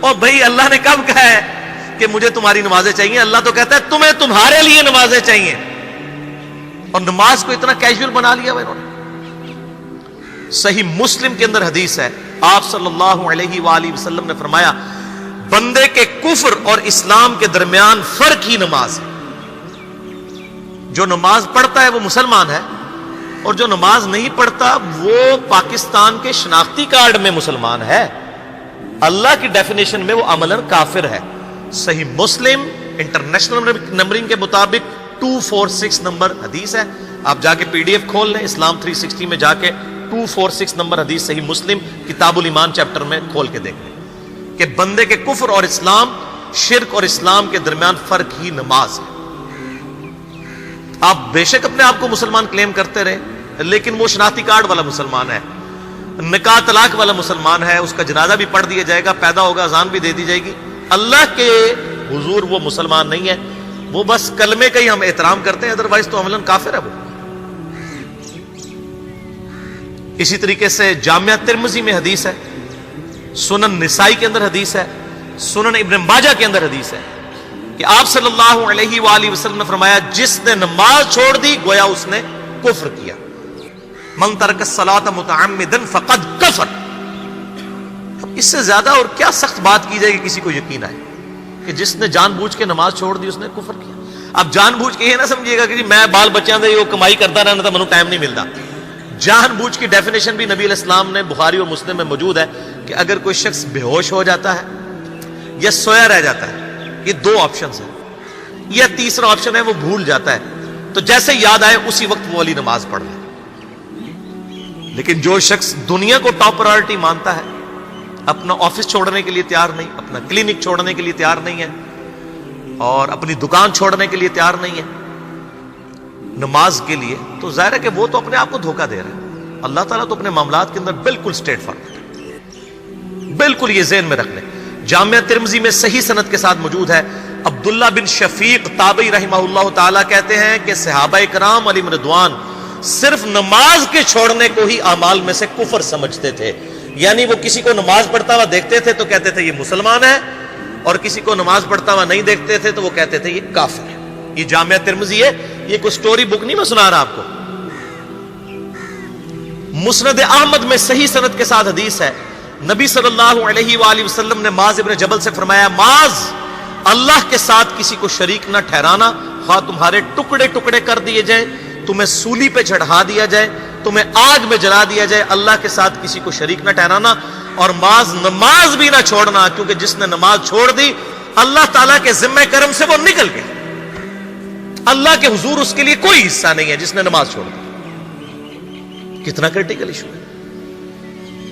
اور بھائی اللہ نے کب کہا ہے کہ مجھے تمہاری نمازیں چاہیے؟ اللہ تو کہتا ہے تمہیں تمہارے لیے نمازیں چاہیے، اور نماز کو اتنا کیجول بنا لیا انہوں نے۔ صحیح مسلم کے اندر حدیث ہے، آپ صلی اللہ علیہ وآلہ وسلم نے فرمایا بندے کے کفر اور اسلام کے درمیان فرق ہی نماز ہے۔ جو نماز پڑھتا ہے وہ مسلمان ہے، اور جو نماز نہیں پڑھتا وہ پاکستان کے شناختی کارڈ میں مسلمان ہے، اللہ کی ڈیفینیشن میں وہ عملاً کافر ہے۔ صحیح مسلم انٹرنیشنل نمبرنگ کے مطابق 246 نمبر حدیث ہے، آپ جا کے پی ڈی ایف کھول لیں اسلام 360 میں، جا کے 246 نمبر حدیث صحیح مسلم کتاب الایمان چیپٹر میں کھول کے دیکھ لیں کہ بندے کے کفر اور اسلام، شرک اور اسلام کے درمیان فرق ہی نماز ہے۔ آپ بے شک اپنے آپ کو مسلمان کلیم کرتے رہے، لیکن وہ شناختی کارڈ والا مسلمان ہے، نکاح طلاق والا مسلمان ہے، اس کا جنازہ بھی پڑھ دیا جائے گا، پیدا ہوگا اذان بھی دے دی جائے گی، اللہ کے حضور وہ مسلمان نہیں ہے، وہ بس کلمے کا ہی ہم احترام کرتے ہیں، ادروائز تو عملاً کافر ہے وہ۔ اسی طریقے سے جامعہ ترمذی میں حدیث ہے، سنن نسائی کے اندر حدیث ہے، سنن ابن ماجہ کے اندر حدیث ہے کہ آپ صلی اللہ علیہ وآلہ وسلم نے فرمایا جس نے نماز چھوڑ دی گویا اس نے کفر کیا، من ترک الصلاۃ متعمدا فقد کفر۔ اس سے زیادہ اور کیا سخت بات کی جائے کہ کسی کو یقین آئے کہ جس نے جان بوجھ کے نماز چھوڑ دی اس نے کفر کیا۔ اب جان بوجھ کے یہ نہ سمجھیے گا کہ جی میں بال بچیاں دے وہ کمائی کرتا رہنا تھا منو ٹائم نہیں ملتا۔ جان بوجھ کی ڈیفینیشن بھی نبی علیہ السلام نے بخاری اور مسلم میں موجود ہے کہ اگر کوئی شخص بے ہوش ہو جاتا ہے یا سویا رہ جاتا ہے، یہ دو آپشنز ہیں، یا تیسرا آپشن ہے وہ بھول جاتا ہے، تو جیسے یاد آئے اسی وقت وہ والی نماز پڑھ لے۔ لیکن جو شخص دنیا کو ٹاپ پرائورٹی مانتا ہے، اپنا آفس چھوڑنے کے لیے تیار نہیں، اپنا کلینک چھوڑنے کے لیے تیار نہیں ہے، اور اپنی دکان چھوڑنے کے لیے تیار نہیں ہے نماز کے لیے، تو ظاہر ہے کہ وہ تو اپنے آپ کو دھوکہ دے رہا ہے۔ اللہ تعالیٰ تو اپنے معاملات کے اندر بالکل اسٹریٹ فارورڈ ہے، بالکل یہ ذہن میں رکھ لیں۔ جامعہ ترمذی میں صحیح سند کے ساتھ موجود ہے، عبداللہ بن شفیق تابعی رحمہ اللہ تعالیٰ کہتے ہیں کہ صحابہ کرام علیہم رضوان صرف نماز کے چھوڑنے کو ہی اعمال میں سے کفر سمجھتے تھے، یعنی وہ کسی کو نماز پڑھتا ہوا دیکھتے تھے تو کہتے تھے یہ مسلمان ہے، اور کسی کو نماز پڑھتا ہوا نہیں دیکھتے تھے تو وہ کہتے تھے یہ کافر ہے۔ یہ جامعہ ترمذی ہے، یہ کوئی سٹوری بک نہیں میں سنا رہا آپ کو۔ مسند احمد میں صحیح سند کے ساتھ حدیث ہے، نبی صلی اللہ علیہ وآلہ وسلم نے معاذ ابن جبل سے فرمایا معاذ اللہ کے ساتھ کسی کو شریک نہ ٹھہرانا، خواہ تمہارے ٹکڑے ٹکڑے کر دیے جائیں، تمہیں سولی پہ چڑھا دیا جائے، تمہیں آگ میں جلا دیا جائے، اللہ کے ساتھ کسی کو شریک نہ ٹھہرانا، اور معاذ نماز بھی نہ چھوڑنا، کیونکہ جس نے نماز چھوڑ دی اللہ تعالیٰ کے ذمہ کرم سے وہ نکل گیا، اللہ کے حضور اس کے لیے کوئی حصہ نہیں ہے جس نے نماز چھوڑ دی۔ کتنا کرٹیکل ایشو ہے۔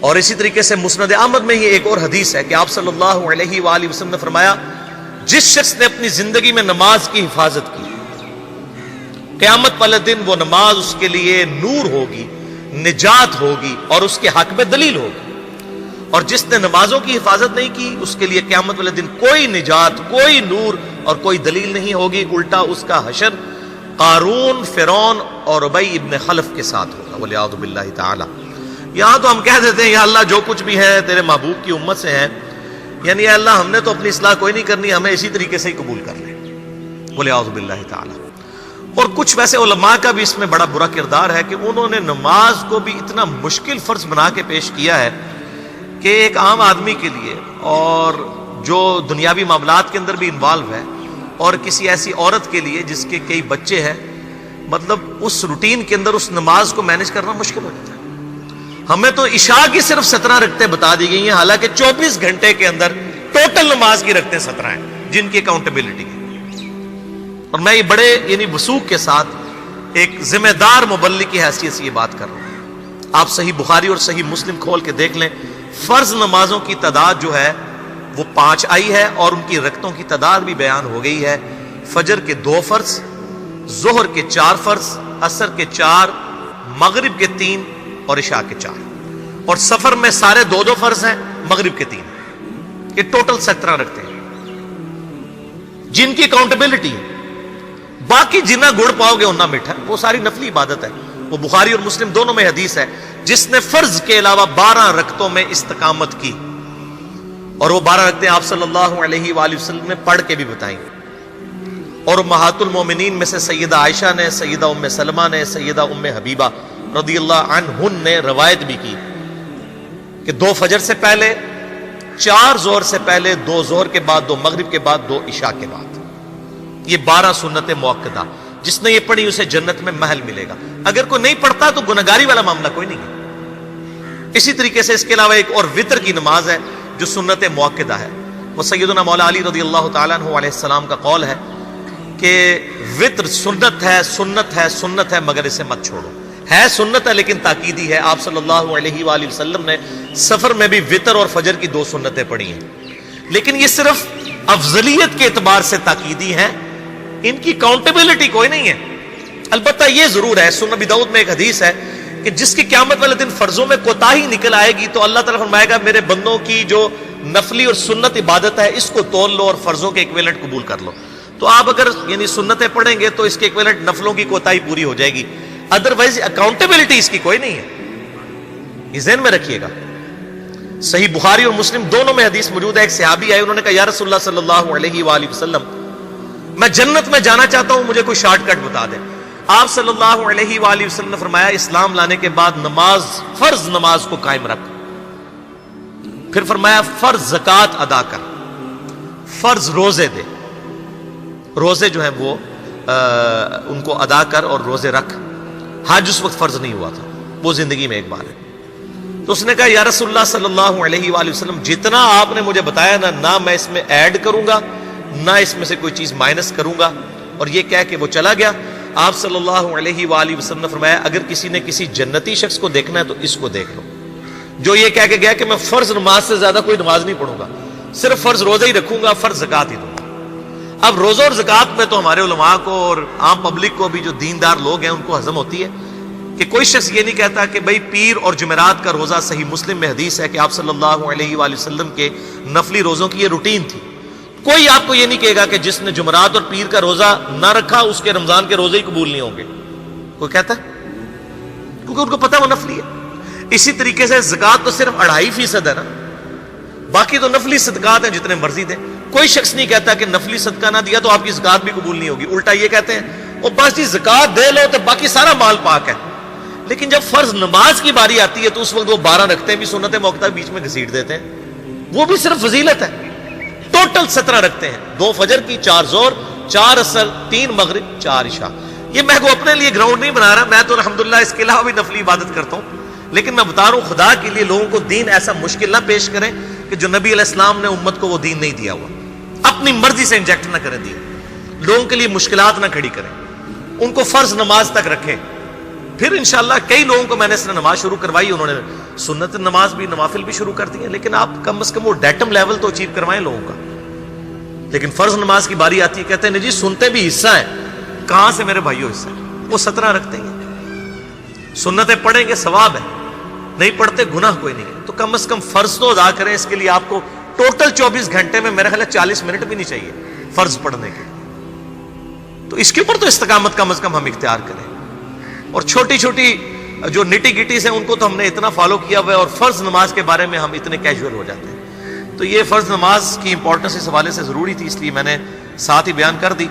اور اسی طریقے سے مسند احمد میں ہی ایک اور حدیث ہے کہ آپ صلی اللہ علیہ وآلہ وسلم نے فرمایا جس شخص نے اپنی زندگی میں نماز کی حفاظت کی، قیامت والے دن وہ نماز اس کے لیے نور ہوگی، نجات ہوگی، اور اس کے حق میں دلیل ہوگی، اور جس نے نمازوں کی حفاظت نہیں کی اس کے لیے قیامت والے دن کوئی نجات، کوئی نور اور کوئی دلیل نہیں ہوگی، الٹا اس کا حشر قارون، فرعون اور ابی ابن خلف کے ساتھ ہوگا، والعیاذ باللہ تعالی۔ یہاں تو ہم کہہ دیتے ہیں یا اللہ جو کچھ بھی ہے تیرے محبوب کی امت سے ہے، یعنی یا اللہ ہم نے تو اپنی اصلاح کوئی نہیں کرنی، ہمیں اسی طریقے سے ہی قبول کر لیں، والعیاذ باللہ تعالی۔ اور کچھ ویسے علماء کا بھی اس میں بڑا برا کردار ہے کہ انہوں نے نماز کو بھی اتنا مشکل فرض بنا کے پیش کیا ہے کہ ایک عام آدمی کے لیے، اور جو دنیاوی معاملات کے اندر بھی انوالو ہے، اور کسی ایسی عورت کے لیے جس کے کئی بچے ہیں، مطلب اس روٹین کے اندر اس نماز کو مینج کرنا مشکل ہو جاتا ہے۔ ہمیں تو عشاء کی صرف 17 رکعتیں بتا دی گئی ہیں، حالانکہ 24 گھنٹے کے اندر ٹوٹل نماز کی رکعتیں 17 ہیں جن کی اکاؤنٹیبلٹی ہے۔ اور میں یہ بڑے یعنی وثوق کے ساتھ ایک ذمہ دار مبلغ کی حیثیت سے یہ بات کر رہا ہوں۔ آپ صحیح بخاری اور صحیح مسلم کھول کے دیکھ لیں، فرض نمازوں کی تعداد جو ہے وہ 5 آئی ہے، اور ان کی رکعتوں کی تعداد بھی بیان ہو گئی ہے۔ فجر کے 2 فرض، ظہر کے 4 فرض، عصر کے 4، مغرب کے 3 اور عشاء کے 4، اور سفر میں سارے 2 فرض ہیں، مغرب کے 3۔ یہ ٹوٹل 17 رکھتے ہیں جن کی اکاؤنٹیبلٹی ہے۔ باقی جنہ گڑ پاؤ گے انہ میٹھا، وہ ساری نفلی عبادت ہے۔ وہ بخاری اور مسلم دونوں میں حدیث ہے، جس نے فرض کے علاوہ 12 رکعتوں میں استقامت کی اور وہ 12 رکعتیں آپ صلی اللہ علیہ وآلہ وسلم نے پڑھ کے بھی بتائیں. اور امہات المومنین میں سے سیدہ عائشہ نے، سیدہ ام سلمہ نے، سیدہ ام حبیبہ رضی اللہ عنہن نے روایت بھی کی کہ 2 فجر سے پہلے، 4 ظہر سے پہلے، 2 ظہر کے بعد، 2 مغرب کے بعد، 2 عشاء کے بعد. یہ 12 سنت موقدہ، جس نے یہ پڑھی اسے جنت میں محل ملے گا. اگر کوئی نہیں پڑھتا تو گنہگاری والا معاملہ کوئی نہیں ہے. اسی طریقے سے اس کے علاوہ ایک اور وطر کی نماز ہے جو سنت موقدہ ہے. وہ سیدنا مولا علی رضی اللہ تعالیٰ عنہ علیہ السلام کا قول ہے کہ وطر سنت ہے، سنت ہے، سنت ہے، مگر اسے مت چھوڑو. ہے سنت ہے لیکن تاکیدی ہے. آپ صلی اللہ علیہ وآلہ وسلم نے سفر میں بھی وطر اور فجر کی 2 سنتیں پڑھی ہیں، لیکن یہ صرف افضلیت کے اعتبار سے تاکیدی ہیں، ان کی کاؤنٹیبلٹی کوئی نہیں ہے. البتہ یہ ضرور ہے، سنن ابی داؤد میں ایک حدیث ہے کہ جس کی قیامت والے دن فرضوں میں کوتاہی نکل آئے گی تو اللہ تعالیٰ فرمائے گا میرے بندوں کی جو نفلی اور سنت عبادت ہے اس کو تول لو اور فرضوں کے ایکویلنٹ قبول کر لو. تو آپ اگر یعنی سنتیں پڑھیں گے تو اس کے ایکویلنٹ نفلوں کی کوتاہی پوری ہو جائے گی، ادروائز اکاؤنٹیبلٹی اس کی کوئی نہیں ہے. یہ ذہن میں رکھیے گا. صحیح بخاری اور مسلم دونوں میں حدیث موجود ہے. ایک صحابی آئے، انہوں نے کہا یا رسول اللہ صلی اللہ علیہ وآلہ وسلم میں جنت میں جانا چاہتا ہوں، مجھے کوئی شارٹ کٹ بتا دیں. آپ صلی اللہ علیہ وآلہ وسلم نے فرمایا اسلام لانے کے بعد نماز، فرض نماز کو قائم رکھ. پھر فرمایا فرض زکوٰۃ ادا کر، فرض روزے دے، روزے جو ہیں وہ ان کو ادا کر اور روزے رکھ. حج اس وقت فرض نہیں ہوا تھا، وہ زندگی میں ایک بار ہے. تو اس نے کہا یا رسول اللہ صلی اللہ علیہ وآلہ وسلم جتنا آپ نے مجھے بتایا نہ میں اس میں ایڈ کروں گا نہ اس میں سے کوئی چیز مائنس کروں گا. اور یہ کہہ کہ وہ چلا گیا. آپ صلی اللہ علیہ وآلہ وسلم نے فرمایا اگر کسی نے کسی جنتی شخص کو دیکھنا ہے تو اس کو دیکھ لو جو یہ کہہ کے گیا کہ میں فرض نماز سے زیادہ کوئی نماز نہیں پڑھوں گا، صرف فرض روزہ ہی رکھوں گا، فرض زکوٰۃ ہی دوں گا. اب روزہ اور زکوٰۃ میں تو ہمارے علماء کو اور عام پبلک کو بھی جو دیندار لوگ ہیں ان کو ہضم ہوتی ہے کہ کوئی شخص یہ نہیں کہتا کہ بھئی پیر اور جمعرات کا روزہ. صحیح مسلم میں حدیث ہے کہ آپ صلی اللہ علیہ وآلہ وسلم کے نفلی روزوں کی یہ روٹین تھی. کوئی آپ کو یہ نہیں کہے گا کہ جس نے جمعرات اور پیر کا روزہ نہ رکھا اس کے رمضان کے روزے ہی قبول نہیں ہوں گے. کوئی کہتا ہے؟ کیونکہ ان کو پتہ وہ نفلی ہے. اسی طریقے سے زکوٰۃ تو صرف 2.5% ہے نا، باقی تو نفلی صدقات ہیں جتنے مرضی دیں. کوئی شخص نہیں کہتا کہ نفلی صدقہ نہ دیا تو آپ کی زکوٰۃ بھی قبول نہیں ہوگی. الٹا یہ کہتے ہیں وہ بس جی زکوٰۃ دے لو تو باقی سارا مال پاک ہے. لیکن جب فرض نماز کی باری آتی ہے تو اس وقت وہ 12 رکھتے بھی سنت موقدہ بیچ میں گھسیٹ دیتے ہیں. وہ بھی صرف فضیلت ہے. ٹوٹل 17 رکھتے ہیں، 2 فجر کی، 4 ظہر، 4 عصر، 3 مغرب، 4 عشاء. یہ میں کو اپنے لیے گراؤنڈ نہیں بنا رہا، میں تو الحمدللہ اس کے علاوہ بھی نفلی عبادت کرتا ہوں. لیکن میں بتا رہا ہوں خدا کے لیے لوگوں کو دین ایسا مشکل نہ پیش کریں کہ جو نبی علیہ السلام نے امت کو وہ دین نہیں دیا ہوا. اپنی مرضی سے انجیکٹ نہ کریں دین، لوگوں کے لیے مشکلات نہ کھڑی کریں، ان کو فرض نماز تک رکھیں. پھر انشاءاللہ کئی لوگوں کو میں نے اس نے نماز شروع کروائی، انہوں نے سنت نماز بھی، نوافل بھی شروع کر دی ہیں. لیکن آپ کم از کم وہ ڈیٹم لیول تو اچیو کروائیں لوگوں کا. لیکن فرض نماز کی باری آتی ہے کہتے ہیں جی سنتے بھی حصہ ہے. کہاں سے میرے بھائیوں حصہ ہے؟ وہ 17 رکھتے ہیں، سنتیں پڑھیں گے ثواب ہے، نہیں پڑھتے گناہ کوئی نہیں ہے. تو کم از کم فرض تو ادا کریں. اس کے لیے آپ کو ٹوٹل 24 گھنٹے میں میرے خیال ہے 40 منٹ بھی نہیں چاہیے فرض پڑھنے کے. تو اس کے اوپر تو استقامت کم از کم ہم اختیار کریں. اور چھوٹی چھوٹی جو نٹی گٹیز ہیں ان کو تو ہم نے اتنا فالو کیا ہوا ہے، اور فرض نماز کے بارے میں ہم اتنے کیجول ہو جاتے ہیں. تو یہ فرض نماز کی امپورٹنس اس حوالے سے ضروری تھی، اس لیے میں نے ساتھ ہی بیان کر دی.